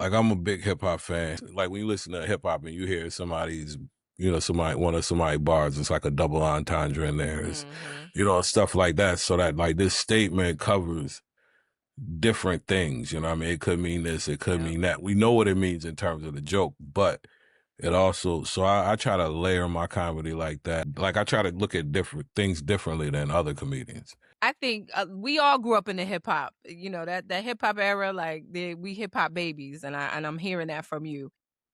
Like I'm a big hip hop fan. Like when you listen to hip hop and you hear somebody's, one of somebody's bars, it's like a double entendre in there. It's, stuff like that. So that like this statement covers different things. You know what I mean? It could mean this, it could mean that. We know what it means in terms of the joke, but it also, so I try to layer my comedy like that. Like I try to look at different things differently than other comedians. I think we all grew up in the hip hop, that hip hop era, like we hip hop babies, and I'm hearing that from you.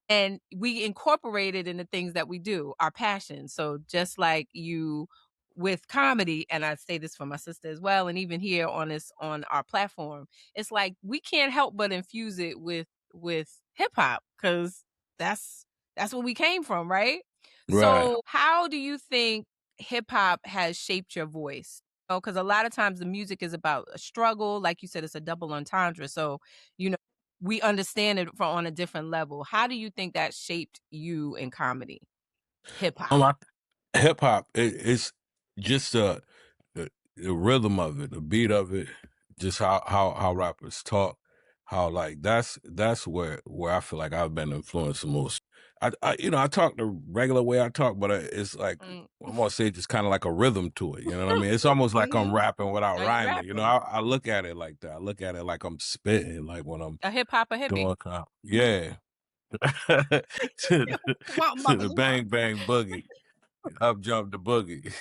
And we incorporate it in the things that we do, our passion. So just like you with comedy, and I say this for my sister as well, and even here on our platform, it's like we can't help but infuse it with hip hop because that's where we came from, right? Right. So how do you think hip hop has shaped your voice? Because a lot of times the music is about a struggle, like you said, it's a double entendre. So you know we understand it on a different level. How do you think that shaped you in comedy? Hip hop. Hip hop, it's just the rhythm of it, the beat of it, just how rappers talk, how like that's where I feel like I've been influenced the most. I talk the regular way I talk, but it's like I'm gonna say just kind of like a rhythm to it. You know what I mean? It's almost like I'm rapping without Now you rhyming. rapping. I look at it like that. I look at it like I'm spitting, like when I'm A hip hop, a hippie. doing yeah. to, to the bang bang boogie. Up jump the boogie.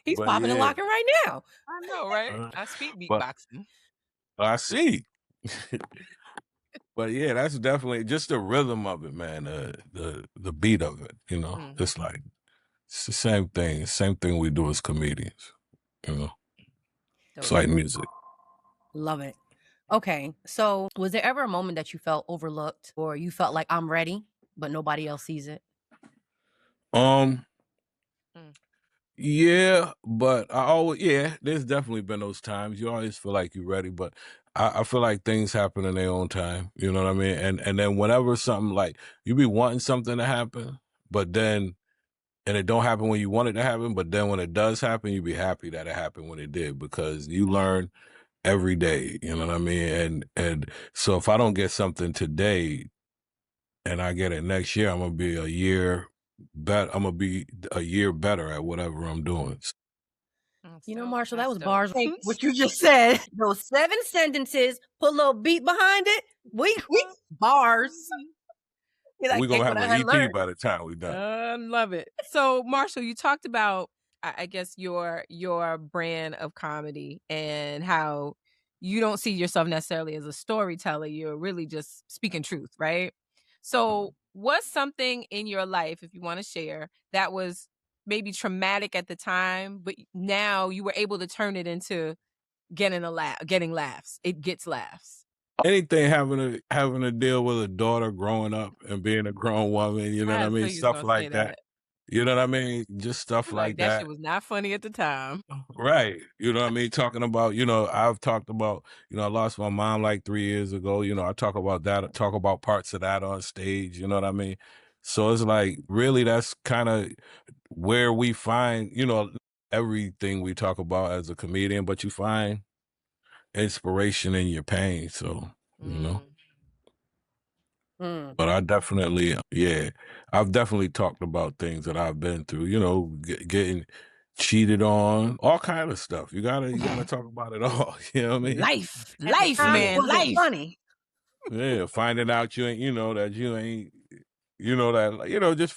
He's But popping and yeah, locking right now. I know, right? uh, I speak but beatboxing. I see. But yeah, that's definitely just the rhythm of it, man. The beat of it, It's like it's the same thing we do as comedians, It's like music. Love it. Okay, so was there ever a moment that you felt overlooked or you felt like I'm ready, but nobody else sees it? Um, Mm. yeah, but there's definitely been those times. You always feel like you're ready, but I feel like things happen in their own time. You know what I mean? And then whenever something like you be wanting something to happen, but then and it don't happen when you want it to happen, but then when it does happen, you be happy that it happened when it did because you learn every day. You know what I mean? And so if I don't get something today and I get it next year, I'm gonna be a year better at whatever I'm doing. You know, Marshall, that was bars. What you just said, those 7 sentences, put a little beat behind it. We bars. You're like, We're gonna take have what I an had EP learned. by the time we're done. I love it. So, Marshall, you talked about, I guess, your brand of comedy and how you don't see yourself necessarily as a storyteller. You're really just speaking truth, right? So, what's something in your life, if you want to share, that was maybe traumatic at the time, but now you were able to turn it into getting laughs. It gets laughs. Anything having to deal with a daughter growing up and being a grown woman, you know I what I had to mean? tell you was Stuff gonna say like that. that. You know what I mean? Just stuff You're like, like that shit that. was not funny at the time. Right. You know what I mean? Talking about, I've talked about, I lost my mom like 3 years ago. I talk about that, I talk about parts of that on stage, you know what I mean? So it's like, really, that's kind of where we find, everything we talk about as a comedian, but you find inspiration in your pain. So, But I definitely, I've definitely talked about things that I've been through, getting cheated on, all kind of stuff. You gotta talk about it all. You know what I mean? Life, At the time, man, it wasn't funny. Yeah, finding out you ain't, that you ain't, just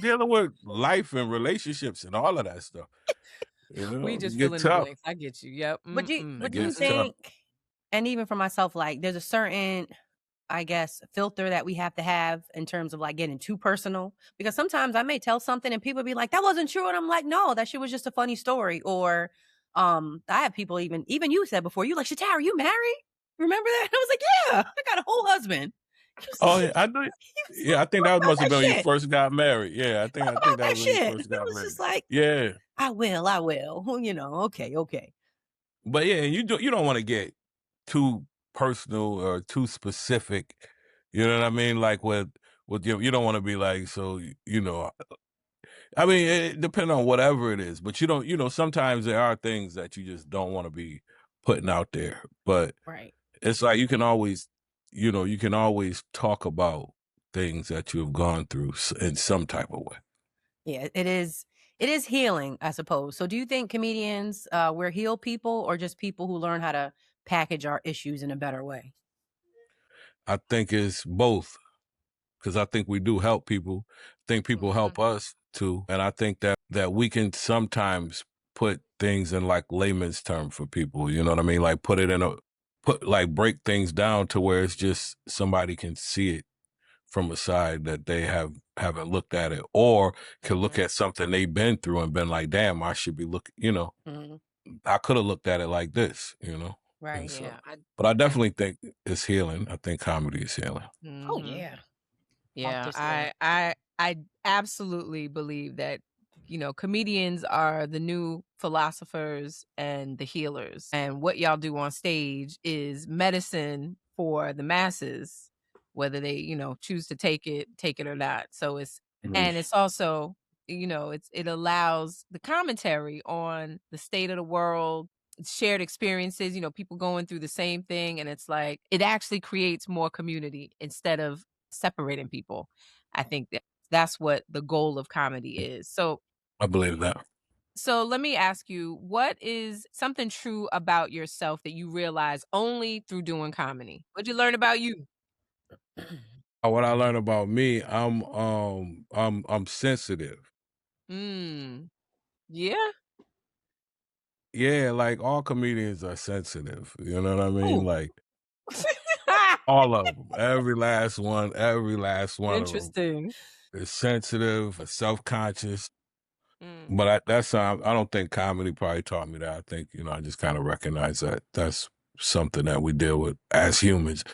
dealing with life and relationships and all of that stuff. We It just fill get in the tough. blanks. I get you. Yep. But It do you gets tough. think, and even for myself, like there's a certain, I guess, filter that we have to have in terms of like getting too personal, because sometimes I may tell something and people be like, that wasn't true. And I'm like, no, that shit was just a funny story. Or, I have people even you said before, you like, Shatara, you married? Remember that? And I was like, yeah, I got a whole husband. Oh yeah, I do. Yeah, I think that must have been when you first got married. Yeah, I think about that that was when you shit. first I got was married. just like, Yeah. I will. Okay. But yeah, you don't want to get too personal or too specific. You know what I mean? Like you don't want to be like, so I mean, it depends on whatever it is, but you don't, sometimes there are things that you just don't want to be putting out there. But Right. it's like you can always you can always talk about things that you have gone through in some type of way. Yeah, it is healing, I suppose. So do you think comedians we're heal people or just people who learn how to package our issues in a better way? I think it's both, because I think we do help people. I think people Mhm. help us too, and I think that we can sometimes put things in like layman's term for people. You know what I mean? Like break things down to where it's just somebody can see it from a side that they haven't looked at it, or can look Mhm. at something they've been through and been like, damn, I should be looking, Mhm. I could have looked at it like this. And Right. so, Yeah, but I I definitely think it's healing. I think comedy is healing. Oh mhm. yeah. Off Yeah, this hill. I absolutely believe that, comedians are the new philosophers and the healers. And what y'all do on stage is medicine for the masses, whether they, choose to take it or not. So Mhm. and it's also, it allows the commentary on the state of the world, shared experiences, people going through the same thing. And it's like, it actually creates more community instead of separating people. I think that's what the goal of comedy is. I believe that. So let me ask you, what is something true about yourself that you realize only through doing comedy? What'd you learn about you? What I learned about me, I'm sensitive. Mm. Yeah. Yeah, like all comedians are sensitive. You know what I mean? Oh, Like all of them, every last one of them Interesting. is sensitive, self conscious. Mm. But I don't think comedy probably taught me that. I think I just kind of recognize that that's something that we deal with as humans.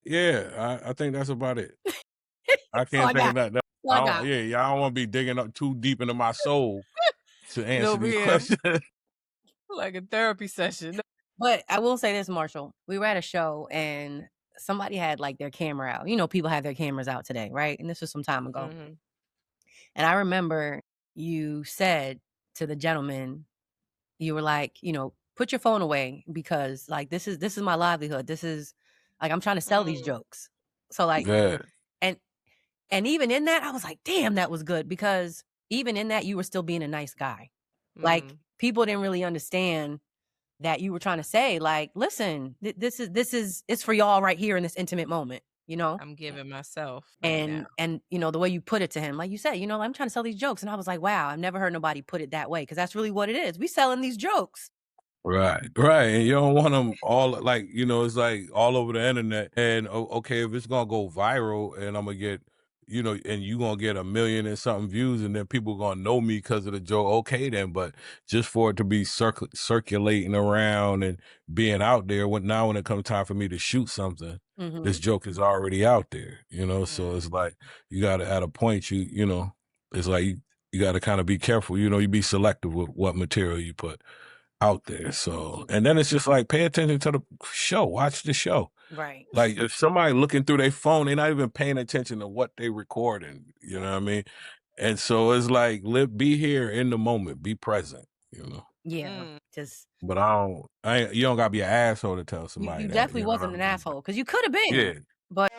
Yeah, I think that's about it. I so can't I think got. of that. So I I don't. got. Yeah, I don't want to be digging up too deep into my soul to Get answer over these here questions. like a therapy session. But I will say this, Marshall. We were at a show and somebody had like their camera out. People have their cameras out today, right? And this was some time ago. Mhm. And I remember you said to the gentleman, you were like, put your phone away because like this is my livelihood. This is like I'm trying to sell these Mm. jokes. So like Yeah, and and even in that, I was like, damn, that was good because even in that, you were still being a nice guy. Like Mm. people didn't really understand that you were trying to say, like, listen, this is it's for y'all right here in this intimate moment, I'm giving myself right now. and the way you put it to him, like you said, I'm trying to sell these jokes. And I was like, wow, I've never heard nobody put it that way. Cause that's really what it is. We selling these jokes. right, right. And you don't want them all like it's like all over the internet. And okay, if it's gonna go viral, and I'm gonna get and you gonna get 1 million and something views, and then people gonna know me because of the joke. Okay, then, but just for it to be circulating around and being out there, when it comes time for me to shoot something, Hmm. this joke is already out there. So it's Mm. like you got to at a point it's like you got to kind of be careful. You be selective with what material you put out there. So, and then it's just like pay attention to the show, watch the show. Right. Like if somebody looking through their phone, they're not even paying attention to what they recording. You know what I mean? And so it's like be here in the moment, be present. Yeah. Mm. Just But you don't gotta be an asshole to tell you somebody that. definitely You know what wasn't I an mean? asshole because you could have been. Yeah, But